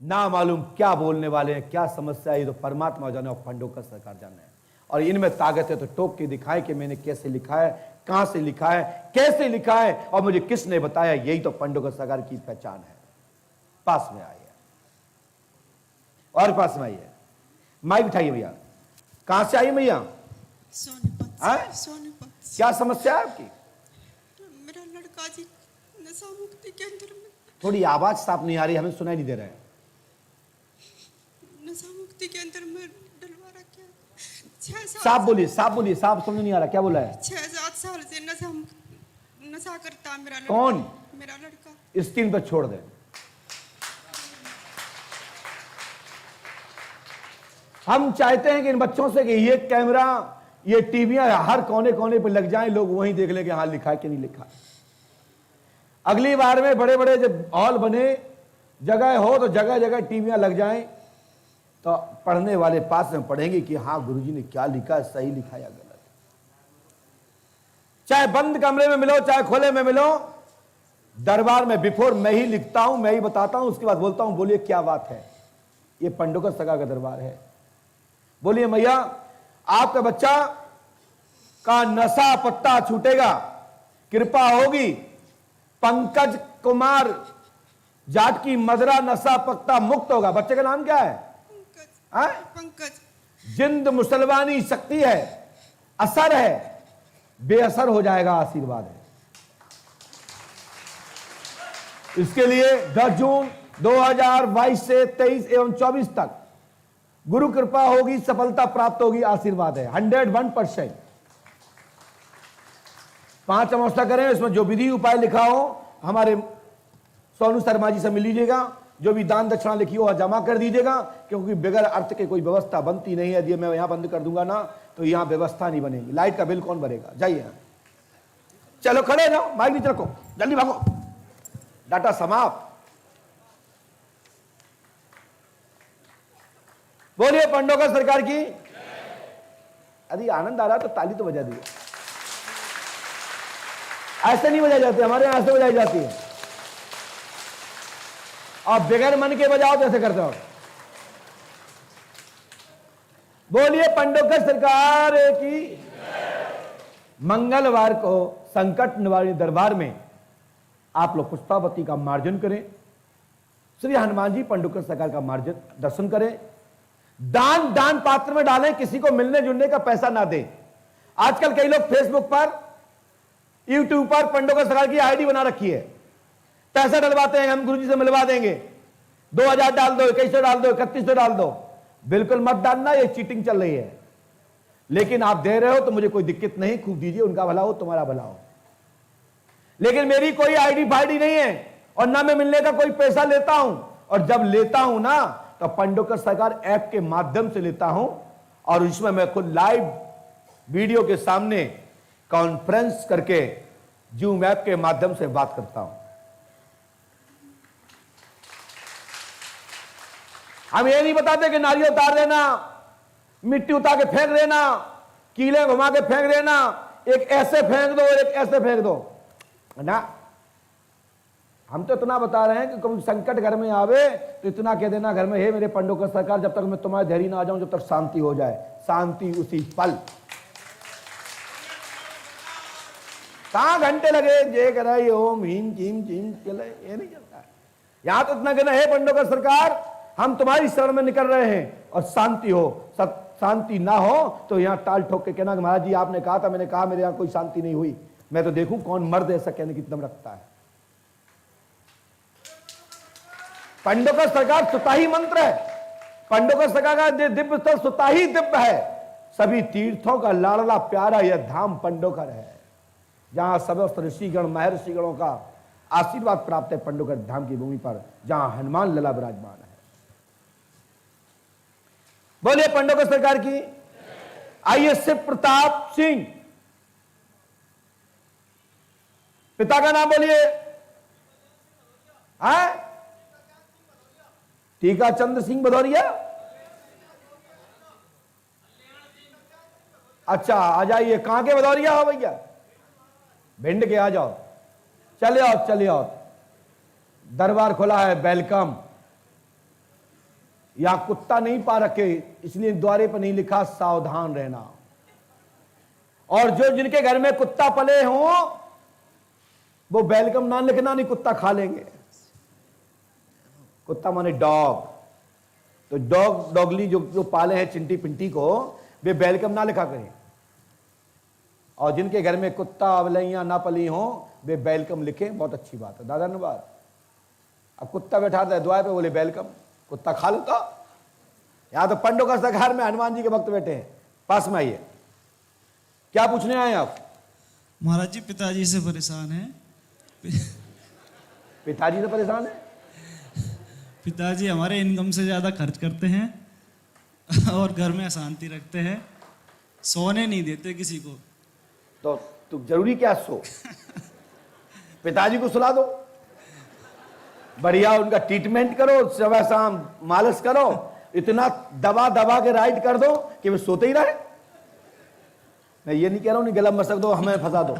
ना मालूम क्या बोलने वाले हैं, क्या समस्या है, ये तो परमात्मा जाने और पंडोकर सरकार जाने। और इनमें ताकत है तो टोक के दिखाएं कि मैंने कैसे लिखा है, कहां से लिखा है, कैसे लिखा है और मुझे किसने बताया। यही तो पंडोकर सरकार की पहचान है। पास में आइए और पास में आइए, माइक उठाइए भैया। कहां से आई भैया? सोनीपत। सोनीपत। क्या समस्या है आपकी? मेरा लड़का जी नशा मुक्ति केंद्र में। थोड़ी आवाज साफ नहीं आ रही, हमें सुनाई नहीं दे रहा है। नशा मुक्ति केंद्र में डलवा रखे 6-7 साफ बोलिए, साफ बोलिए, साफ समझ नहीं आ रहा क्या बोला है। 6-7 साल से नशा करता मेरा लड़का। कौन? मेरा लड़का। स्क्रीन पर छोड़ दे। हम चाहते हैं कि इन बच्चों से कि ये कैमरा, ये टीवियां हर कोने कोने पर लग जाएं, लोग वहीं देख लें कि हाँ लिखा है कि नहीं लिखा। अगली बार में बड़े बड़े जब हॉल बने, जगह हो तो जगह जगह टीवियां लग जाएं, तो पढ़ने वाले पास में पढ़ेंगे कि हाँ गुरुजी ने क्या लिखा है, सही लिखा या गलत। चाहे बंद कमरे में मिलो चाहे खुले में मिलो, दरबार में बिफोर मैं ही लिखता हूं, मैं ही बताता हूं, उसके बाद बोलता हूं बोलिए क्या बात है। ये पंडोकर सरकार का दरबार है। बोलिए मैया आपका बच्चा का नशा पत्ता छूटेगा, कृपा होगी। पंकज कुमार जाट की मदरा नशा पत्ता मुक्त होगा। बच्चे का नाम क्या है? पंकज। जिंद मुसलमानी शक्ति है, असर है, बेअसर हो जाएगा, आशीर्वाद है। इसके लिए 10 जून 2022 से 23 एवं 24 तक गुरु कृपा होगी, सफलता प्राप्त होगी, आशीर्वाद है 101%। 5 अमावस्या करें, इसमें जो विधि उपाय लिखा हो हमारे सोनू शर्मा जी से मिल लीजिएगा। जो भी दान दक्षिणा लिखी हो जमा कर दीजिएगा, क्योंकि बगैर अर्थ के कोई व्यवस्था बनती नहीं है। यदि मैं यहां बंद कर दूंगा ना तो यहां व्यवस्था नहीं बनेगी। लाइट का बिल कौन भरेगा? जाइए, चलो खड़े ना, माइक नीचे रखो, जल्दी भागो, डाटा समाप्त। बोलिए पंडोकर सरकार की। यदि आनंद आ रहा तो ताली तो बजा दीजिए। ऐसे नहीं बजाई जाती, हमारे यहां ऐसे बजाई जाती है। और बगैर मन के बजाओ तो ऐसे करते हो। बोलिए पंडोकर सरकार की। मंगलवार को संकट निवारणी दरबार में आप लोग पुष्पावती का मार्जन करें, श्री हनुमान जी पंडोकर सरकार का मार्जन दर्शन करें, दान पात्र में डालें, किसी को मिलने जुलने का पैसा ना दें। आजकल कई लोग फेसबुक पर, यूट्यूब पर पंडोकर सरकार की आईडी बना रखी है, पैसा डलवाते हैं, हम गुरुजी से मिलवा देंगे, 2000 डाल दो, 2100 डाल दो, 3100 डाल दो। बिल्कुल मत डालना, ये चीटिंग चल रही है। लेकिन आप दे रहे हो तो मुझे कोई दिक्कत नहीं, खूब दीजिए, उनका भला हो तुम्हारा भला हो। लेकिन मेरी कोई आईडी फाईडी नहीं है और ना मैं मिलने का कोई पैसा लेता हूं। और जब लेता हूं ना तो पंडोकर सरकार ऐप के माध्यम से लेता हूं, और इसमें मैं खुद लाइव वीडियो के सामने कॉन्फ्रेंस करके जूम ऐप के माध्यम से बात करता हूं। हम ये नहीं बताते कि नारियल उतार देना, मिट्टी उतार के फेंक देना, कीले घुमा के फेंक देना, एक ऐसे फेंक दो और एक ऐसे फेंक दो ना। हम तो इतना बता रहे हैं कि कभी संकट घर में आवे तो इतना कह देना घर में, हे मेरे पंडोकर सरकार, जब तक मैं तुम्हारे धैर्य ना आ जाऊं, जब तक शांति हो जाए। शांति उसी पल। कहां घंटे लगे जे करे ओम हीम चीम चीम चले, ये नहीं चलता है। यहां तो इतना कहना, हे पंडोकर सरकार हम तुम्हारी शरण में निकल रहे हैं और शांति हो। शांति ना हो तो यहां टाल ठोक के कहना कि महाराज जी आपने कहा था, मैंने कहा मेरे यहां कोई शांति नहीं हुई। मैं तो देखूं कौन मर्द ऐसा कहने की दम रखता है। पंडोकर सरकार सुताही मंत्र है। पंडोकर सरकार का दिव्य स्थल सुताही दिव्य है। सभी तीर्थों का लाडला प्यारा यह धाम पंडोकर है, जहां समस्त ऋषिगण महर्षिगणों का आशीर्वाद प्राप्त है। पंडोकर धाम की भूमि पर जहां हनुमान लला विराजमान है। बोलिए पंडोकर सरकार की। आइए शिव प्रताप सिंह, पिता का नाम बोलिए। टीका चंद्र सिंह भदौरिया। अच्छा आ जाइए, कहां के भदौरिया हो भैया? भिंड के, आ जाओ, चले आओ चले आओ, दरबार खुला है, वेलकम। यहां कुत्ता नहीं पा रखे, इसलिए द्वारे पर नहीं लिखा सावधान रहना। और जो जिनके घर में कुत्ता पले हों वो वेलकम ना लिखना, नहीं कुत्ता खा लेंगे। कुत्ता माने डॉग, तो डॉग डॉगली जो पाले हैं चिंटी पिंटी को, वे वेलकम ना लिखा करें। और जिनके घर में कुत्ता अवलैया ना पली हो वे वेलकम लिखें, बहुत अच्छी बात है। दादा धन्यवाद। अब कुत्ता बैठा था द्वार पे, बोले वेलकम, कुत्ता खा लेता। यहां तो पंडों का सगार में हनुमान जी के भक्त बैठे हैं, पास में आइए। क्या पूछने आए आप? महाराज जी पिताजी से परेशान है। पिताजी से परेशान है? पिताजी हमारे इनकम से ज़्यादा खर्च करते हैं और घर में अशांति रखते हैं, सोने नहीं देते किसी को। तो जरूरी क्या सो? पिताजी को सुला दो, बढ़िया उनका ट्रीटमेंट करो, सुबह शाम मालिश करो, इतना दबा दबा के राइट कर दो कि वे सोते ही रहे। मैं ये नहीं कह रहा हूं नहीं गला मसक दो, हमें फंसा दो,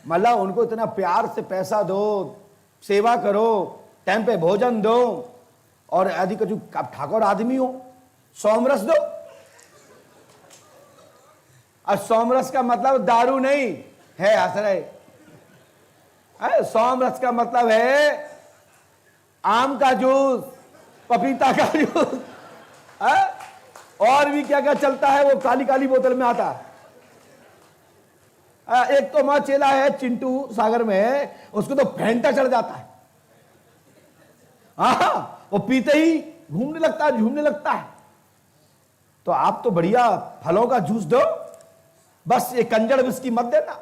मतलब उनको इतना प्यार से पैसा दो, सेवा करो, टाइम पे भोजन दो, और यदि कुछ आप ठाकुर आदमी हो सोमरस दो। और सोमरस का मतलब दारू नहीं है, आश्रय। सोमरस का मतलब है आम का जूस, पपीता का जूस, और भी क्या क्या चलता है, वो काली काली बोतल में आता है। एक तो मां चेला है चिंटू सागर में, उसको तो फेंटा चढ़ जाता है। वो पीते ही घूमने लगता है, झूमने लगता है। तो आप तो बढ़िया फलों का जूस दो, बस ये कंजड़ विस्की मत देना,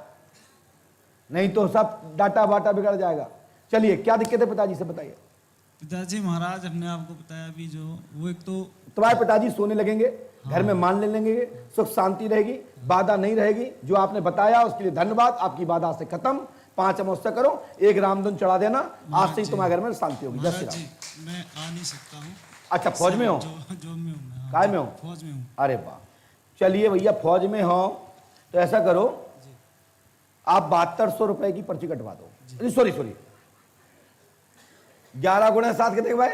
नहीं तो सब डाटा बाटा बिगड़ जाएगा। चलिए क्या दिक्कत है पिताजी से बताइए। पिताजी महाराज हमने आपको बताया अभी जो वो एक तो तुम्हारे पिताजी सोने लगेंगे, घर में मान ले लेंगे, सुख शांति रहेगी, बाधा नहीं रहेगी। जो आपने बताया उसके लिए धन्यवाद। आपकी बाधा से खत्म। 5 अमावस्या करो, 1 रामधुन चढ़ा देना, आज से ही तुम्हारे घर में शांति होगी। जय श्री महाराज राम। जी मैं आ नहीं सकता हूँ। अच्छा फौज में हो? जो में हूँ मैं। काय में हो? फौज में हूँ। अरे वाह, चलिए भैया फौज में हो तो ऐसा करो, आप 7200 रुपए की पर्ची कटवा दो। सॉरी 11 गुणे 7 कितने भाई?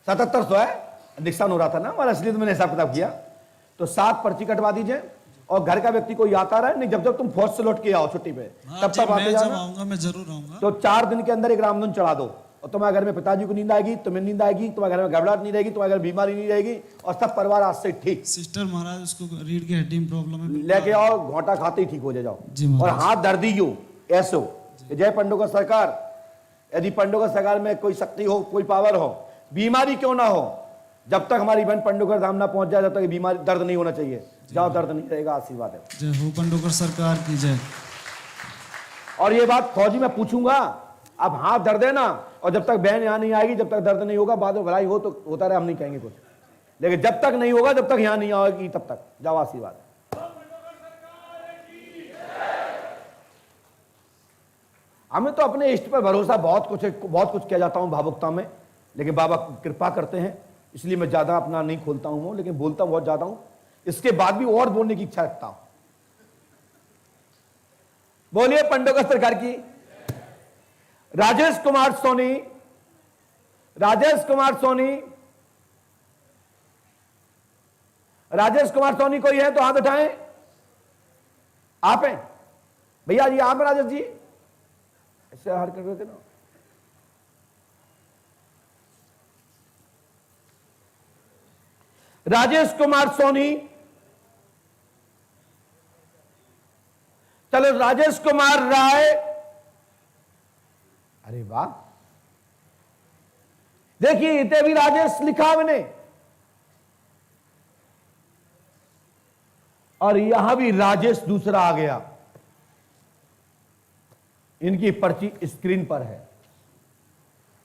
7700 है, नुकसान हो रहा था ना हमारा, इसलिए तो मैंने हिसाब किताब किया। तो 7 पर्ची कटवा दीजिए, और घर का व्यक्ति कोई आता रहे नहीं, जब जब तुम फौज से लौट के आओ छुट्टी पे तब तक आते जाना। आऊंगा, मैं जरूर आऊंगा। तो 4 दिन के अंदर 1 रामधुन चढ़ा दो, और तुम्हारे घर में पिताजी को नींद आएगी, तुम्हें नींद आएगी, तुम्हारे घर में घबराहट नहीं रहेगी, तुम्हारे घर में बीमारी नहीं रहेगी, और सब परिवार आज से ठीक। सिस्टर महाराज उसको रीढ़ की हड्डी में प्रॉब्लम है, लेके आओ, घोटा खाते ही ठीक हो जाओ। जी और महाराज। हाथ दर्दी हो ऐसो। जय पंडों का सरकार। यदि पंडों का सरकार में कोई शक्ति हो, कोई पावर हो, बीमारी क्यों ना हो, जब तक हमारी बहन पंडोकर धाम ना पहुंच जाए, जब तक बीमारी दर्द नहीं होना चाहिए। जाओ, दर्द नहीं रहेगा, आशीर्वाद है। जय हो पंडोकर सरकार की जय। और ये बात फौजी में पूछूंगा, अब हाथ दर्द है ना, और जब तक बहन यहां नहीं आएगी, जब तक दर्द नहीं होगा, बाद में भलाई हो तो होता रहे, हम नहीं कहेंगे कुछ, लेकिन जब तक नहीं होगा, जब तक यहां नहीं आएगी, तब तक जाओ, आशीर्वाद। हमें तो अपने इष्ट पर भरोसा बहुत कुछ किया जाता हूं भावुकता में, लेकिन बाबा कृपा करते हैं, इसलिए मैं ज्यादा अपना नहीं खोलता हूं, लेकिन बोलता बहुत ज्यादा हूं। इसके बाद भी और बोलने की इच्छा रखता हूं। बोलिए पंडों का सरकार की। राजेश कुमार सोनी, राजेश कुमार सोनी, राजेश कुमार सोनी कोई है तो हाथ उठाएं। आप हैं भैया जी? आप हैं राजेश जी? ऐसे हार कर रहे थे ना। राजेश कुमार सोनी, चलो राजेश कुमार राय। अरे वाह, देखिए इतने भी राजेश लिखा मैंने, और यहां भी राजेश दूसरा आ गया। इनकी पर्ची स्क्रीन पर है।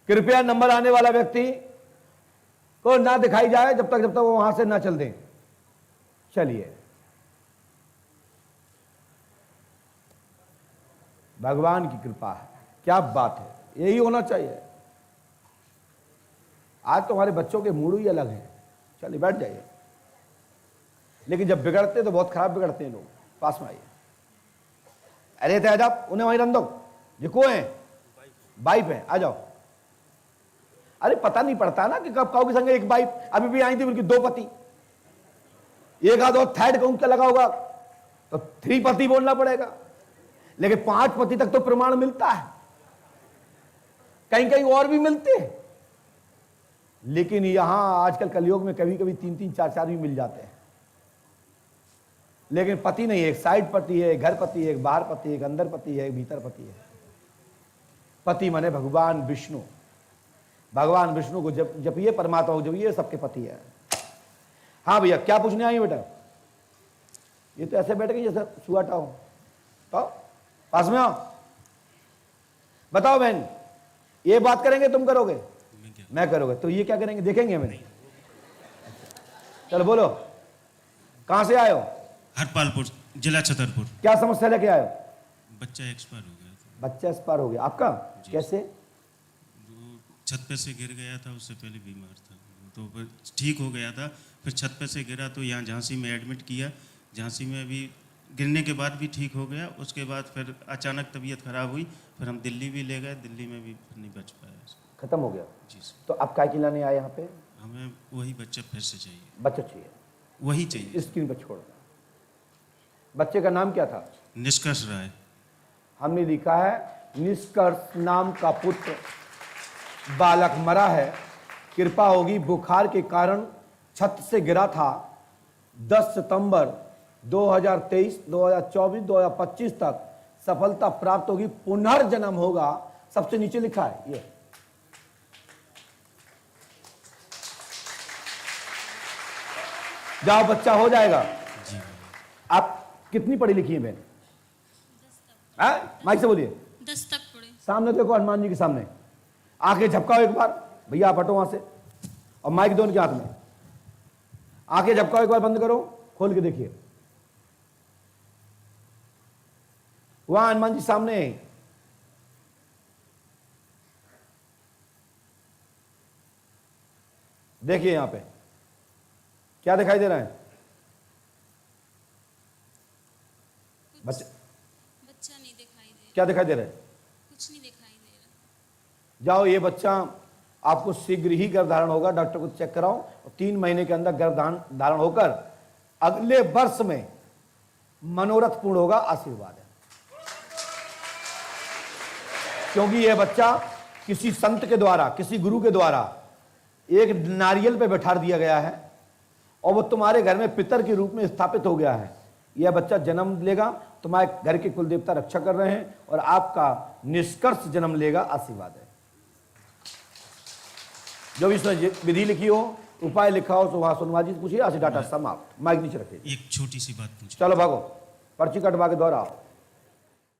कृपया नंबर आने वाला व्यक्ति को ना दिखाई जाए जब तक वो वहां से ना चल दें। चलिए, भगवान की कृपा है, क्या बात है, यही होना चाहिए। आज तो हमारे बच्चों के मूड ही अलग हैं। चलिए बैठ जाइए, लेकिन जब बिगड़ते तो बहुत खराब बिगड़ते हैं लोग। पास में आइए। अरे तेजाब उन्हें वहीं रन दो, जो को हैं वाइफ है, आ जाओ। अरे पता नहीं पड़ता ना कि कब कहोगे संग एक वाइफ, अभी भी आई थी उनकी 2 पति, एक आध और थर्ड कहूं क्या लगा होगा तो 3 पति बोलना पड़ेगा, लेकिन 5 पति तक तो प्रमाण मिलता है, कहीं कहीं और भी मिलते हैं। लेकिन यहां आजकल कलयुग में कभी कभी 3-3 4-4 भी मिल जाते हैं। लेकिन पति नहीं है, एक साइड पति है, एक घर पति है, एक बाहर पति है, एक अंदर पति है, एक भीतर पति है। पति माने भगवान विष्णु, भगवान विष्णु को जब ये परमात्मा हो, जब ये सबके पति है। हाँ भैया क्या पूछने आई बेटा? ये तो ऐसे बैठ गई जैसे सुआटा हो। तो पास में आओ, बताओ बहन, ये बात करेंगे तुम करोगे? मैं करोगे तो ये क्या करेंगे देखेंगे हमें। चलो बोलो, कहां से आए हो? हरपालपुर, जिला छतरपुर। क्या समस्या लेके आए हो? बच्चा एक्सपायर हो गया था। बच्चा एक्सपायर हो गया आपका? कैसे? वो छत पे से गिर गया था, उससे पहले बीमार था, तो फिर ठीक हो गया था। फिर छत पे से गिरा तो यहाँ झांसी में एडमिट किया, झांसी में अभी गिरने के बाद भी ठीक हो गया। उसके बाद फिर अचानक तबीयत खराब हुई, फिर हम दिल्ली भी ले गए, दिल्ली में भी नहीं बच पाया। खत्म हो गया जी सर। तो अब काय लाने आए यहाँ पे? हमें वही बच्चा फिर से चाहिए। बच्चा चाहिए, वही चाहिए। स्क्रीन पर छोड़। बच्चे का नाम क्या था? निष्कर्ष राय। हमने लिखा है निष्कर्ष नाम का पुत्र बालक मरा है, कृपा होगी, बुखार के कारण छत से गिरा था। 10 सितंबर 2023, 2024, 2025 तक सफलता प्राप्त होगी, पुनर्जन्म होगा। सबसे नीचे लिखा है ये। जाओ बच्चा हो जाएगा। आप कितनी पढ़ी लिखी है बहन? माइक से बोलिए। 10 तक पढ़े। सामने देखो, हनुमान जी के सामने आंखें झपकाओ एक बार। भैया आप हटो वहां से, और माइक दो उनके हाथ में। आंखें झपकाओ एक बार, बंद करो, खोल के देखिए। वहां हनुमान जी सामने है। देखिए यहां पे क्या दिखाई दे रहा है? बच्चा नहीं दिखाई दे क्या दिखाई दे रहा है? कुछ नहीं दिखाई दे रहा। जाओ, ये बच्चा आपको शीघ्र ही गर्भधारण होगा, डॉक्टर को चेक कराओ, और 3 महीने के अंदर गर्भधारण होकर अगले वर्ष में मनोरथ पूर्ण होगा। आशीर्वाद है, क्योंकि यह बच्चा किसी संत के द्वारा, किसी गुरु के द्वारा एक नारियल पे बैठा दिया गया है, और वो तुम्हारे घर में पितर के रूप में स्थापित हो गया है। यह बच्चा जन्म लेगा, तुम्हारे घर के कुल देवता रक्षा कर रहे हैं, और आपका निष्कर्ष जन्म लेगा। आशीर्वाद है। जो भी इसमें विधि लिखी हो, उपाय लिखा हो, तो वहां सोनवा जी से पूछिए। डाटा समाप्त। माइक नीचे रखिए। एक छोटी सी बात पूछ। चलो भागो, पर्ची कटवा के द्वारा आओ।